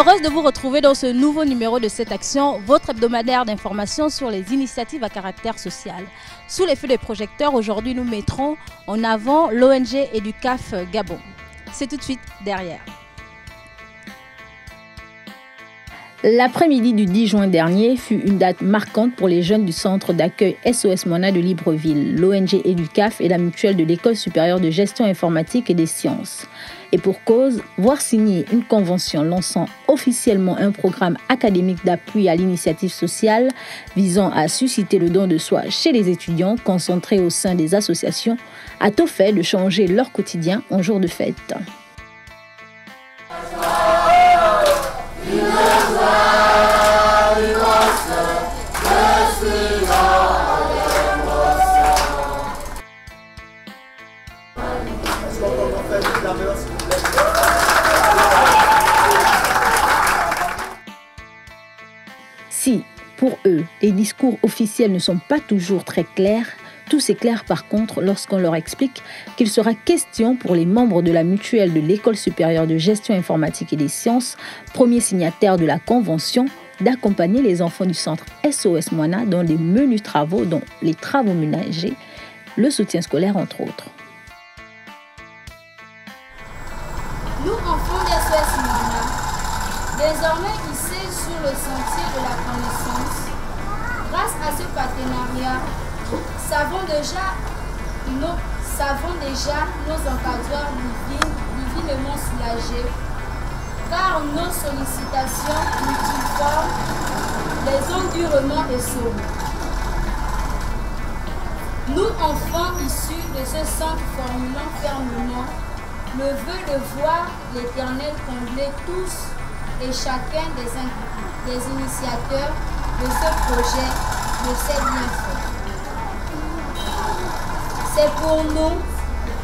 Heureuse de vous retrouver dans ce nouveau numéro de Cette Action, votre hebdomadaire d'information sur les initiatives à caractère social. Sous les feux des projecteurs, aujourd'hui nous mettrons en avant l'ONG EduCaf Gabon. C'est tout de suite derrière. L'après-midi du 10 juin dernier fut une date marquante pour les jeunes du centre d'accueil SOS Moana de Libreville. L'ONG EduCaf est la mutuelle de l'École supérieure de gestion informatique et des sciences. Et pour cause, voir signer une convention lançant officiellement un programme académique d'appui à l'initiative sociale visant à susciter le don de soi chez les étudiants concentrés au sein des associations a tout fait de changer leur quotidien en jour de fête. Si, pour eux, les discours officiels ne sont pas toujours très clairs, tout s'éclaire par contre lorsqu'on leur explique qu'il sera question pour les membres de la mutuelle de l'École supérieure de gestion informatique et des sciences, premier signataire de la convention, d'accompagner les enfants du centre SOS Moana dans des menus travaux, dont les travaux ménagers, le soutien scolaire entre autres. Nous, enfants d'SOS Moana, désormais hissés sur le sentier de la connaissance, grâce à ce partenariat, savons déjà nos encadreurs divinement soulagés, car nos sollicitations multiformes les ont durement essorés. Nous, enfants issus de ce centre, formulant fermement le vœu de voir l'Éternel combler tous et chacun des initiateurs de ce projet de ses bienfaits. C'est pour nous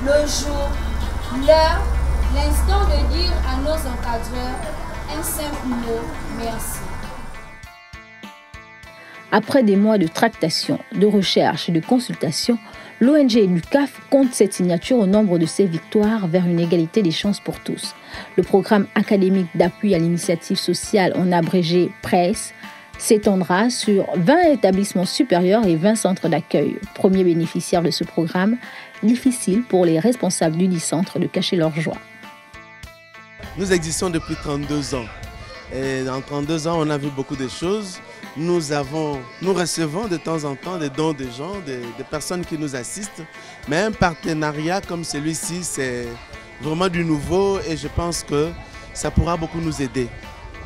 le jour, l'heure, l'instant de dire à nos encadreurs un simple mot, merci. Après des mois de tractation, de recherche et de consultation, l'ONG EduCaf compte cette signature au nombre de ses victoires vers une égalité des chances pour tous. Le programme académique d'appui à l'initiative sociale, en abrégé PRESS, s'étendra sur 20 établissements supérieurs et 20 centres d'accueil. Premier bénéficiaire de ce programme, difficile pour les responsables du dit centre de cacher leur joie. Nous existons depuis 32 ans. Et en 32 ans, on a vu beaucoup de choses. Nous recevons de temps en temps des dons des gens, des personnes qui nous assistent. Mais un partenariat comme celui-ci, c'est vraiment du nouveau et je pense que ça pourra beaucoup nous aider.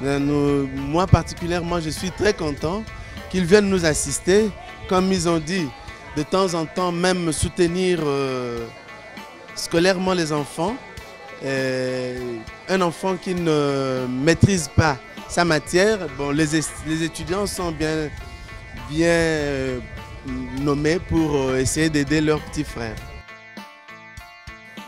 Moi particulièrement, je suis très content qu'ils viennent nous assister. Comme ils ont dit, de temps en temps même soutenir scolairement les enfants. Un enfant qui ne maîtrise pas sa matière, bon, les étudiants sont bien nommés pour essayer d'aider leurs petits frères.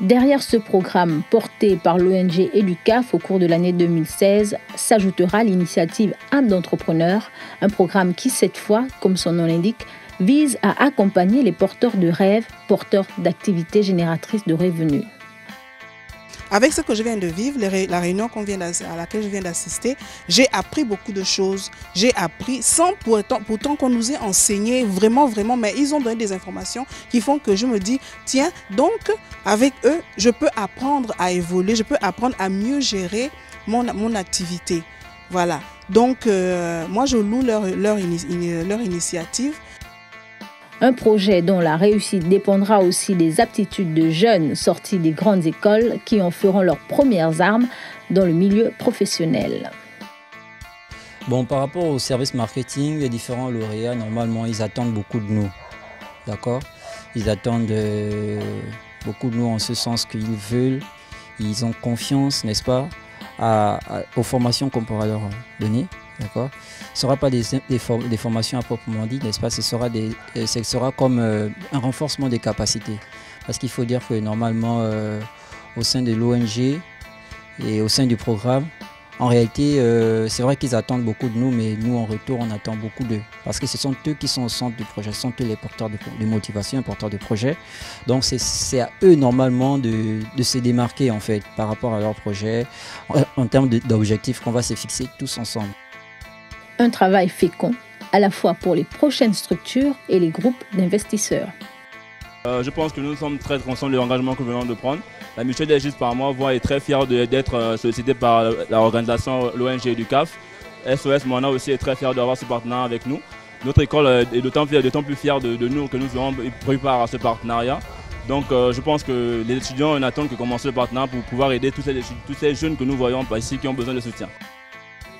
Derrière ce programme porté par l'ONG EduCaf au cours de l'année 2016, s'ajoutera l'initiative Âme d'entrepreneur, un programme qui, cette fois, comme son nom l'indique, vise à accompagner les porteurs de rêves, porteurs d'activités génératrices de revenus. Avec ce que je viens de vivre, la réunion à laquelle je viens d'assister, j'ai appris beaucoup de choses. J'ai appris sans pourtant qu'on nous ait enseigné vraiment, mais ils ont donné des informations qui font que je me dis, tiens, donc avec eux, je peux apprendre à évoluer, je peux apprendre à mieux gérer mon activité. Voilà, donc moi je loue leur initiative. Un projet dont la réussite dépendra aussi des aptitudes de jeunes sortis des grandes écoles qui en feront leurs premières armes dans le milieu professionnel. Bon, par rapport au service marketing, les différents lauréats, normalement, ils attendent beaucoup de nous. D'accord? Ils attendent beaucoup de nous en ce sens qu'ils veulent, ils ont confiance, n'est-ce pas, aux formations qu'on pourra leur donner. D'accord. Ce ne sera pas des formations à proprement dit, n'est-ce pas? Ce sera comme un renforcement des capacités. Parce qu'il faut dire que normalement, au sein de l'ONG et au sein du programme, En réalité, c'est vrai qu'ils attendent beaucoup de nous, mais nous, en retour, on attend beaucoup d'eux. Parce que ce sont eux qui sont au centre du projet, ce sont eux les porteurs de motivation, les porteurs de projet. Donc, c'est à eux, normalement, de se démarquer, en fait, par rapport à leur projet, en termes d'objectifs qu'on va se fixer tous ensemble. Un travail fécond, à la fois pour les prochaines structures et les groupes d'investisseurs. Je pense que nous sommes très conscients de l'engagement que nous venons de prendre. La mutuelle des Justes par moi est très fière d'être sollicitée par l'organisation l'ONG du CAF. SOS Moana aussi est très fière d'avoir ce partenariat avec nous. Notre école est d'autant plus fière de nous que nous serons pris part à ce partenariat. Donc je pense que les étudiants n'attendent que commencer le partenariat pour pouvoir aider tous ces jeunes que nous voyons ici qui ont besoin de soutien.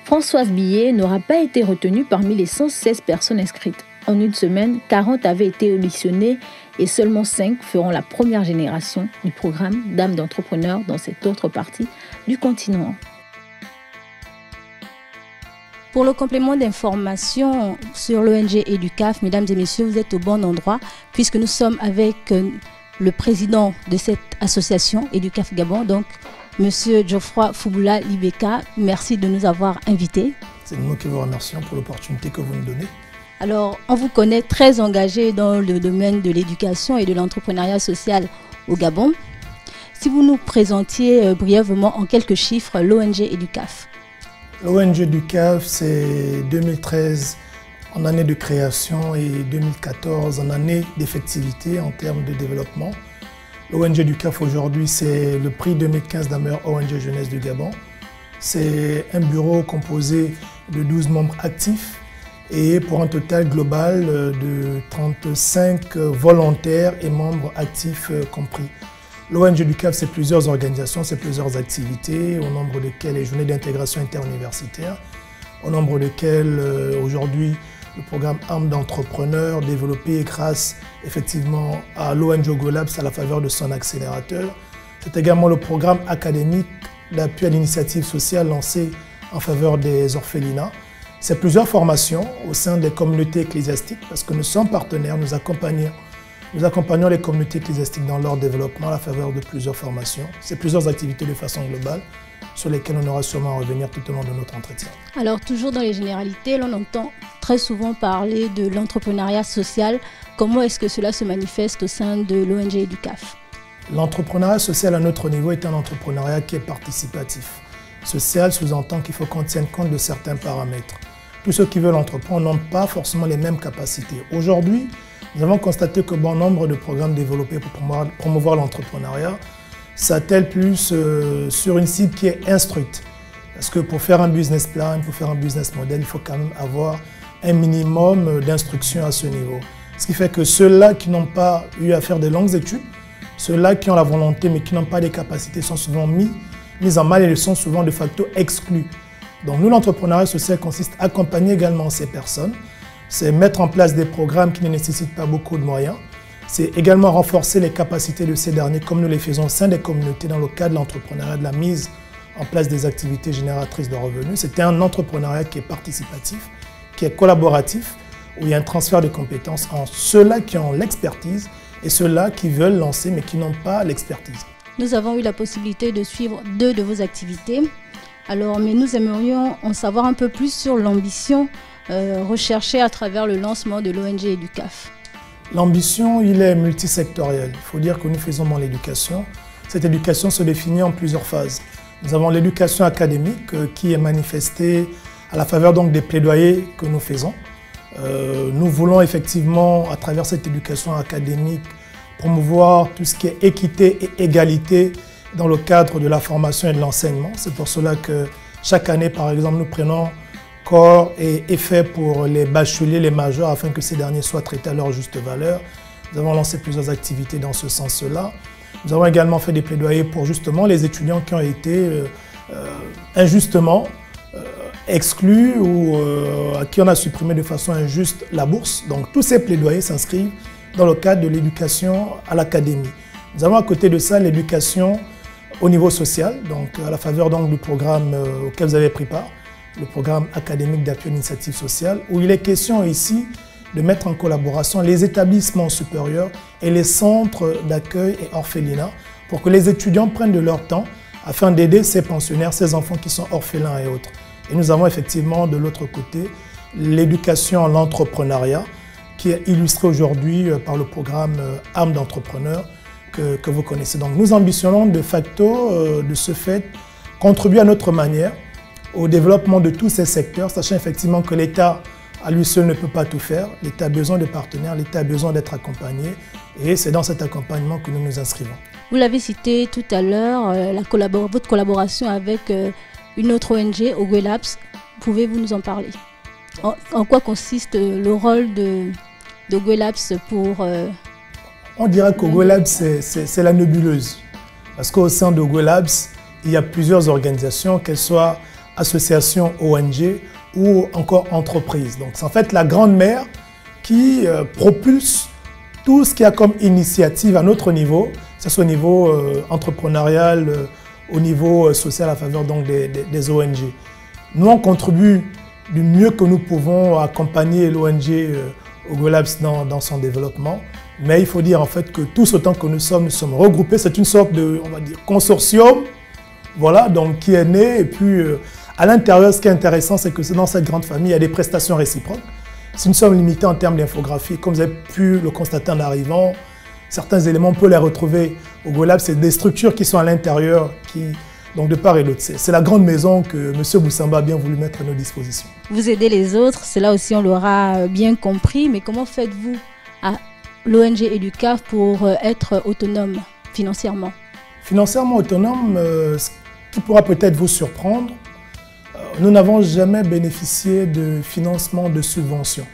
Françoise Billet n'aura pas été retenue parmi les 116 personnes inscrites. En une semaine, 40 avaient été auditionnées et seulement 5 feront la première génération du programme Dames d'entrepreneurs dans cette autre partie du continent. Pour le complément d'information sur l'ONG EduCAF, mesdames et messieurs, vous êtes au bon endroit puisque nous sommes avec le président de cette association EduCAF Gabon, donc Monsieur Geoffroy Fouboula Libeka. Merci de nous avoir invités. C'est nous qui vous remercions pour l'opportunité que vous nous donnez. Alors, on vous connaît très engagé dans le domaine de l'éducation et de l'entrepreneuriat social au Gabon. Si vous nous présentiez brièvement en quelques chiffres l'ONG EduCAF. L'ONG EduCAF, c'est 2013 en année de création et 2014 en année d'effectivité en termes de développement. L'ONG EduCAF aujourd'hui, c'est le prix 2015 de la meilleure ONG jeunesse du Gabon. C'est un bureau composé de 12 membres actifs et pour un total global de 35 volontaires et membres actifs compris. L'ONG EduCAF, c'est plusieurs organisations, c'est plusieurs activités, au nombre desquelles les journées d'intégration interuniversitaire, au nombre desquelles aujourd'hui le programme Âme d'entrepreneurs développé grâce effectivement à l'ONG Ogolabs à la faveur de son accélérateur. C'est également le programme académique d'appui à l'initiative sociale lancé en faveur des orphelinats. C'est plusieurs formations au sein des communautés ecclésiastiques parce que nous sommes partenaires, nous accompagnons les communautés ecclésiastiques dans leur développement à la faveur de plusieurs formations. C'est plusieurs activités de façon globale sur lesquelles on aura sûrement à revenir tout au long de notre entretien. Alors toujours dans les généralités, l'on entend très souvent parler de l'entrepreneuriat social. Comment est-ce que cela se manifeste au sein de l'ONG EduCAF? L'entrepreneuriat social à notre niveau est un entrepreneuriat qui est participatif. Social sous-entend qu'il faut qu'on tienne compte de certains paramètres. Tous ceux qui veulent entreprendre n'ont pas forcément les mêmes capacités. Aujourd'hui, nous avons constaté que bon nombre de programmes développés pour promouvoir l'entrepreneuriat s'attellent plus sur une cible qui est instruite. Parce que pour faire un business plan, pour faire un business model, il faut quand même avoir un minimum d'instruction à ce niveau. Ce qui fait que ceux-là qui n'ont pas eu à faire de longues études, ceux-là qui ont la volonté mais qui n'ont pas les capacités sont souvent mis en mal et ils sont souvent de facto exclus. Donc nous, l'entrepreneuriat social consiste à accompagner également ces personnes. C'est mettre en place des programmes qui ne nécessitent pas beaucoup de moyens. C'est également renforcer les capacités de ces derniers comme nous les faisons au sein des communautés dans le cadre de l'entrepreneuriat, de la mise en place des activités génératrices de revenus. C'était un entrepreneuriat qui est participatif, qui est collaboratif, où il y a un transfert de compétences entre ceux-là qui ont l'expertise et ceux-là qui veulent lancer mais qui n'ont pas l'expertise. Nous avons eu la possibilité de suivre 2 de vos activités. Alors, mais nous aimerions en savoir un peu plus sur l'ambition recherchée à travers le lancement de l'ONG EduCAF. L'ambition, il est multisectoriel. Il faut dire que nous faisons dans l'éducation. Cette éducation se définit en plusieurs phases. Nous avons l'éducation académique qui est manifestée à la faveur donc des plaidoyers que nous faisons. Nous voulons effectivement, à travers cette éducation académique, promouvoir tout ce qui est équité et égalité dans le cadre de la formation et de l'enseignement. C'est pour cela que chaque année, par exemple, nous prenons corps et effet pour les bacheliers, les majeurs, afin que ces derniers soient traités à leur juste valeur. Nous avons lancé plusieurs activités dans ce sens-là. Nous avons également fait des plaidoyers pour justement les étudiants qui ont été injustement exclus ou à qui on a supprimé de façon injuste la bourse. Donc tous ces plaidoyers s'inscrivent dans le cadre de l'éducation à l'académie. Nous avons à côté de ça l'éducation au niveau social, donc à la faveur donc, du programme auquel vous avez pris part, le programme académique d'appui à l'initiative sociale, où il est question ici de mettre en collaboration les établissements supérieurs et les centres d'accueil et orphelinats pour que les étudiants prennent de leur temps afin d'aider ces pensionnaires, ces enfants qui sont orphelins et autres. Et nous avons effectivement de l'autre côté l'éducation à l'entrepreneuriat qui est illustrée aujourd'hui par le programme Âme d'entrepreneur que vous connaissez. Donc nous ambitionnons de facto, de ce fait, contribuer à notre manière au développement de tous ces secteurs, sachant effectivement que l'État à lui seul ne peut pas tout faire. L'État a besoin de partenaires, l'État a besoin d'être accompagné et c'est dans cet accompagnement que nous nous inscrivons. Vous l'avez cité tout à l'heure, votre collaboration avec une autre ONG, Ogwe Labs. Pouvez-vous nous en parler? En quoi consiste le rôle de Ogwe Labs pour... On dirait qu'Ogwe Labs, c'est la nébuleuse. Parce qu'au sein d'Ogwe Labs, il y a plusieurs organisations, qu'elles soient associations, ONG ou encore entreprises. Donc c'est en fait la grande mère qui propulse tout ce qu'il y a comme initiative à notre niveau, que ce soit au niveau entrepreneurial, au niveau social à faveur donc, des ONG. Nous, on contribue du mieux que nous pouvons à accompagner l'ONG Ogwe Labs dans son développement. Mais il faut dire en fait que tous autant que nous sommes regroupés. C'est une sorte de, on va dire, consortium, voilà, donc qui est né. Et puis à l'intérieur, ce qui est intéressant, c'est que dans cette grande famille, il y a des prestations réciproques. Si nous sommes limités en termes d'infographie, comme vous avez pu le constater en arrivant, certains éléments, on peut les retrouver au Ogwe Labs. C'est des structures qui sont à l'intérieur, donc de part et d'autre. C'est la grande maison que M. Boussamba a bien voulu mettre à nos dispositions. Vous aidez les autres, cela aussi on l'aura bien compris, mais comment faites-vous à l'ONG EduCAF pour être autonome financièrement? Financièrement autonome, ce qui pourra peut-être vous surprendre, nous n'avons jamais bénéficié de financement de subventions.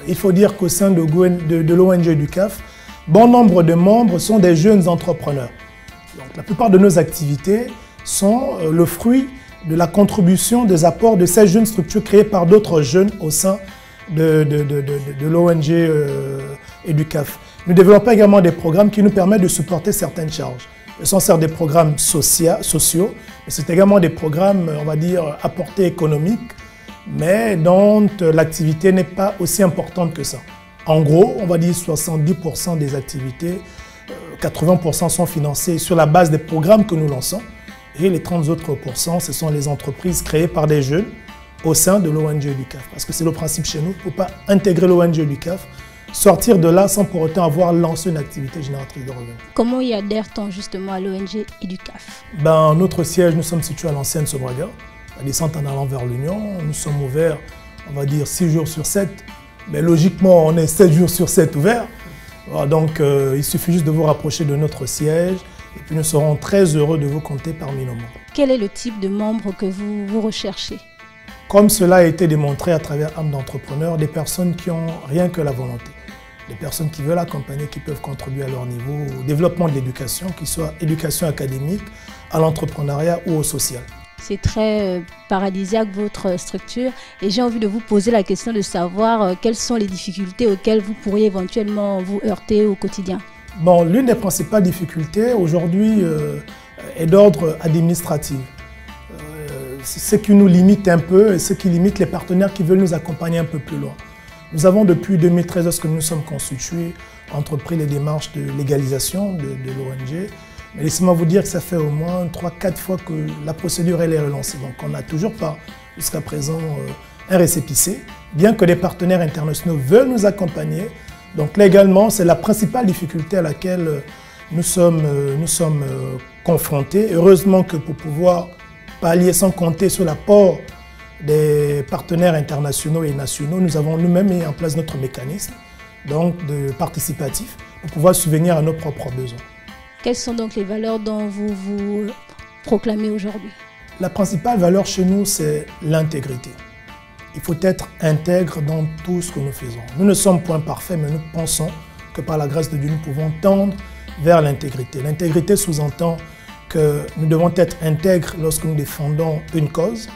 Il faut dire qu'au sein de l'ONG EduCAF, bon nombre de membres sont des jeunes entrepreneurs. Donc, la plupart de nos activités sont le fruit de la contribution des apports de ces jeunes structures créées par d'autres jeunes au sein de l'ONG EduCAF. Nous développons également des programmes qui nous permettent de supporter certaines charges. Ce sont certes des programmes sociaux, mais c'est également des programmes, on va dire, à portée économique, mais dont l'activité n'est pas aussi importante que ça. En gros, on va dire 70% des activités, 80% sont financées sur la base des programmes que nous lançons, et les 30 autres %, ce sont les entreprises créées par des jeunes au sein de l'ONG EduCAF. Parce que c'est le principe chez nous, il ne faut pas intégrer l'ONG EduCAF, sortir de là sans pour autant avoir lancé une activité génératrice de revenus. Comment y adhère-t-on justement à l'ONG EduCAF? Notre siège, nous sommes situés à l'ancienne Sobraga, la descente en allant vers l'Union. Nous sommes ouverts, on va dire 6 jours sur 7, mais logiquement on est 7 jours sur 7 ouverts. Donc il suffit juste de vous rapprocher de notre siège et puis nous serons très heureux de vous compter parmi nos membres. Quel est le type de membre que vous recherchez? Comme cela a été démontré à travers Âme d'entrepreneur, des personnes qui ont rien que la volonté. Des personnes qui veulent accompagner, qui peuvent contribuer à leur niveau au développement de l'éducation, qu'il soit éducation académique, à l'entrepreneuriat ou au social. C'est très paradisiaque votre structure et j'ai envie de vous poser la question de savoir quelles sont les difficultés auxquelles vous pourriez éventuellement vous heurter au quotidien. L'une des principales difficultés aujourd'hui est d'ordre administratif. Ce qui nous limite un peu et ce qui limite les partenaires qui veulent nous accompagner un peu plus loin. Nous avons depuis 2013, lorsque nous sommes constitués, entrepris les démarches de légalisation de l'ONG. Mais laissez-moi vous dire que ça fait au moins 3-4 fois que la procédure elle est relancée. Donc on n'a toujours pas jusqu'à présent un récépissé, bien que des partenaires internationaux veulent nous accompagner. Donc légalement, c'est la principale difficulté à laquelle nous sommes confrontés. Heureusement que pour pouvoir pallier sans compter sur l'apport des partenaires internationaux et nationaux, nous avons nous-mêmes mis en place notre mécanisme donc de participatif pour pouvoir subvenir à nos propres besoins. Quelles sont donc les valeurs dont vous vous proclamez aujourd'hui? La principale valeur chez nous, c'est l'intégrité. Il faut être intègre dans tout ce que nous faisons. Nous ne sommes point parfaits, mais nous pensons que par la grâce de Dieu, nous pouvons tendre vers l'intégrité. L'intégrité sous-entend que nous devons être intègres lorsque nous défendons une cause.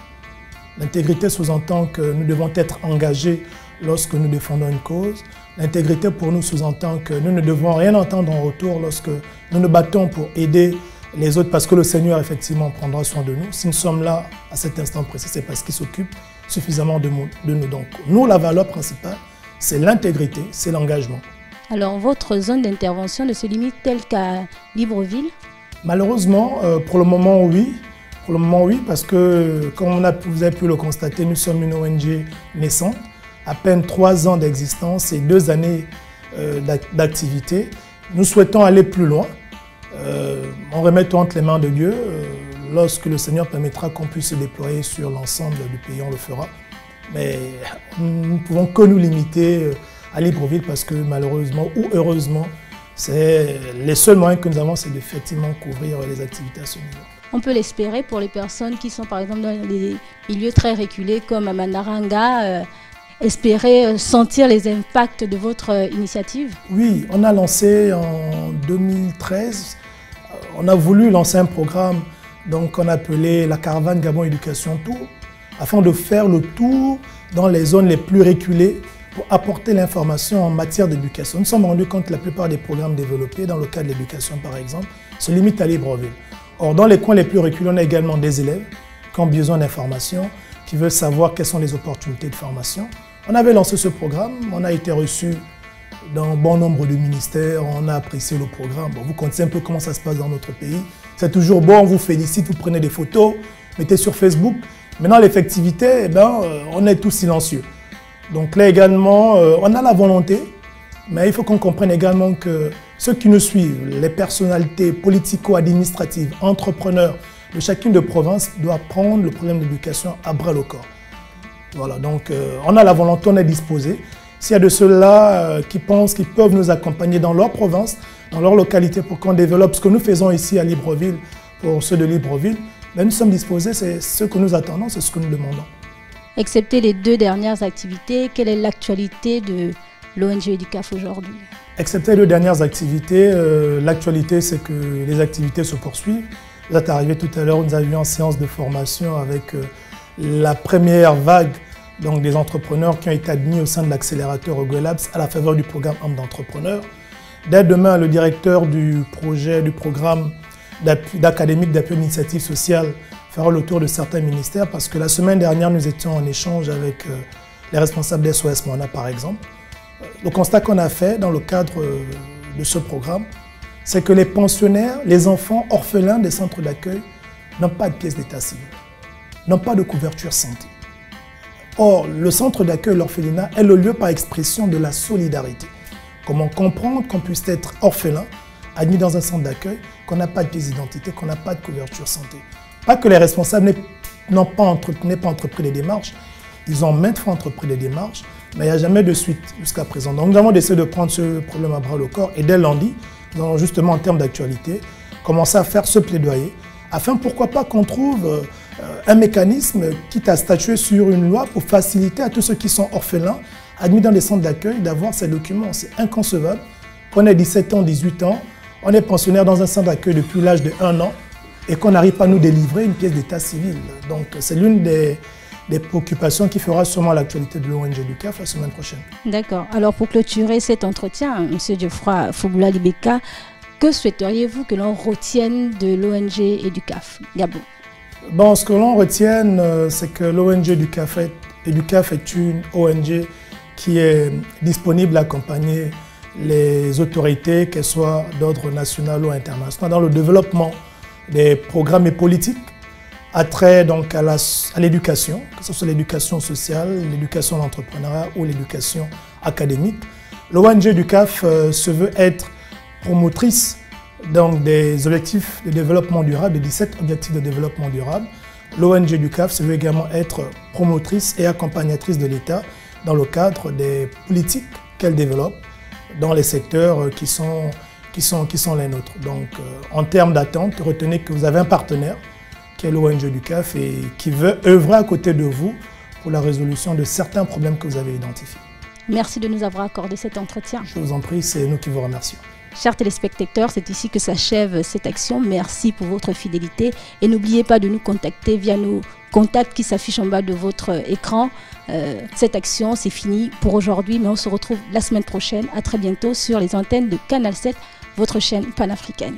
L'intégrité sous-entend que nous devons être engagés lorsque nous défendons une cause. L'intégrité pour nous sous-entend que nous ne devons rien entendre en retour lorsque nous nous battons pour aider les autres parce que le Seigneur effectivement prendra soin de nous. Si nous sommes là à cet instant précis, c'est parce qu'il s'occupe suffisamment de nous. Donc nous, la valeur principale, c'est l'intégrité, c'est l'engagement. Alors votre zone d'intervention ne se limite-t-elle qu'à Libreville? Malheureusement, pour le moment, oui. Pour le moment, oui, parce que, comme vous avez pu le constater, nous sommes une ONG naissante, à peine 3 ans d'existence et 2 années d'activité. Nous souhaitons aller plus loin, en remettant entre les mains de Dieu. Lorsque le Seigneur permettra qu'on puisse se déployer sur l'ensemble du pays, on le fera. Mais nous ne pouvons que nous limiter à Libreville parce que malheureusement ou heureusement, c'est les seuls moyens que nous avons, c'est d'effectivement couvrir les activités à ce niveau. On peut l'espérer pour les personnes qui sont par exemple dans des milieux très reculés comme à Mandaranga, espérer sentir les impacts de votre initiative? Oui, on a lancé en 2013, on a voulu lancer un programme qu'on appelait la caravane Gabon Éducation Tour, afin de faire le tour dans les zones les plus reculées pour apporter l'information en matière d'éducation. Nous nous sommes rendus compte que la plupart des programmes développés dans le cadre de l'éducation par exemple se limitent à Libreville. Or, dans les coins les plus reculés, on a également des élèves qui ont besoin d'informations, qui veulent savoir quelles sont les opportunités de formation. On avait lancé ce programme, on a été reçu dans bon nombre de ministères, on a apprécié le programme. Bon, vous connaissez un peu comment ça se passe dans notre pays. C'est toujours bon, on vous félicite, vous prenez des photos, mettez sur Facebook. Mais dans l'effectivité, on est tous silencieux. Donc là également, on a la volonté, mais il faut qu'on comprenne également que ceux qui nous suivent, les personnalités politico-administratives, entrepreneurs de chacune des provinces doivent prendre le problème de l'éducation à bras le corps. Voilà, donc on a la volonté, on est disposé. S'il y a de ceux-là qui pensent qu'ils peuvent nous accompagner dans leur province, dans leur localité pour qu'on développe ce que nous faisons ici à Libreville, pour ceux de Libreville, nous sommes disposés, c'est ce que nous attendons, c'est ce que nous demandons. Excepté les 2 dernières activités, quelle est l'actualité de l'ONG EduCAF aujourd'hui? Excepté les 2 dernières activités, l'actualité c'est que les activités se poursuivent. Vous êtes arrivé tout à l'heure, nous avions en séance de formation avec la première vague des entrepreneurs qui ont été admis au sein de l'accélérateur Ogolabs à la faveur du programme Âme d'entrepreneur. Dès demain, le directeur du programme d'académique d'appui à l'initiative sociale fera le tour de certains ministères parce que la semaine dernière, nous étions en échange avec les responsables d'SOS Moana par exemple. Le constat qu'on a fait dans le cadre de ce programme, c'est que les pensionnaires, les enfants orphelins des centres d'accueil n'ont pas de pièce d'état civil, n'ont pas de couverture santé. Or, le centre d'accueil, l'orphelinat, est le lieu par expression de la solidarité. Comment comprendre qu'on puisse être orphelin, admis dans un centre d'accueil, qu'on n'a pas de pièce d'identité, qu'on n'a pas de couverture santé. Pas que les responsables n'aient pas entrepris des démarches, ils ont maintes fois entrepris des démarches, mais il n'y a jamais de suite jusqu'à présent. Donc nous avons décidé de prendre ce problème à bras le corps et dès lundi, nous allons justement en termes d'actualité, commencer à faire ce plaidoyer, afin pourquoi pas qu'on trouve un mécanisme quitte à statuer sur une loi pour faciliter à tous ceux qui sont orphelins, admis dans des centres d'accueil, d'avoir ces documents. C'est inconcevable qu'on ait 17 ans, 18 ans, on est pensionnaire dans un centre d'accueil depuis l'âge de 1 an et qu'on n'arrive pas à nous délivrer une pièce d'état civil. Donc c'est l'une des préoccupations qui fera sûrement l'actualité de l'ONG EduCAF la semaine prochaine. D'accord. Alors pour clôturer cet entretien, M. Geoffroy Fouboula-Libeka, que souhaiteriez-vous que l'on retienne de l'ONG EduCAF Gabon? Bon, ce que l'on retienne, c'est que l'ONG EduCAF est une ONG qui est disponible à accompagner les autorités, qu'elles soient d'ordre national ou international, dans le développement des programmes et politiques attrait donc à l'éducation, que ce soit l'éducation sociale, l'éducation de l'entrepreneuriat ou l'éducation académique. L'ONG EduCAF se veut être promotrice donc, des objectifs de développement durable, des 17 objectifs de développement durable. L'ONG EduCAF se veut également être promotrice et accompagnatrice de l'État dans le cadre des politiques qu'elle développe dans les secteurs qui sont les nôtres. Donc, en termes d'attente, retenez que vous avez un partenaire qui est l'ONG EduCAF et qui veut œuvrer à côté de vous pour la résolution de certains problèmes que vous avez identifiés. Merci de nous avoir accordé cet entretien. Je vous en prie, c'est nous qui vous remercions. Chers téléspectateurs, c'est ici que s'achève cette action. Merci pour votre fidélité et n'oubliez pas de nous contacter via nos contacts qui s'affichent en bas de votre écran. Cette action, c'est fini pour aujourd'hui, mais on se retrouve la semaine prochaine. À très bientôt sur les antennes de Canal 7, votre chaîne panafricaine.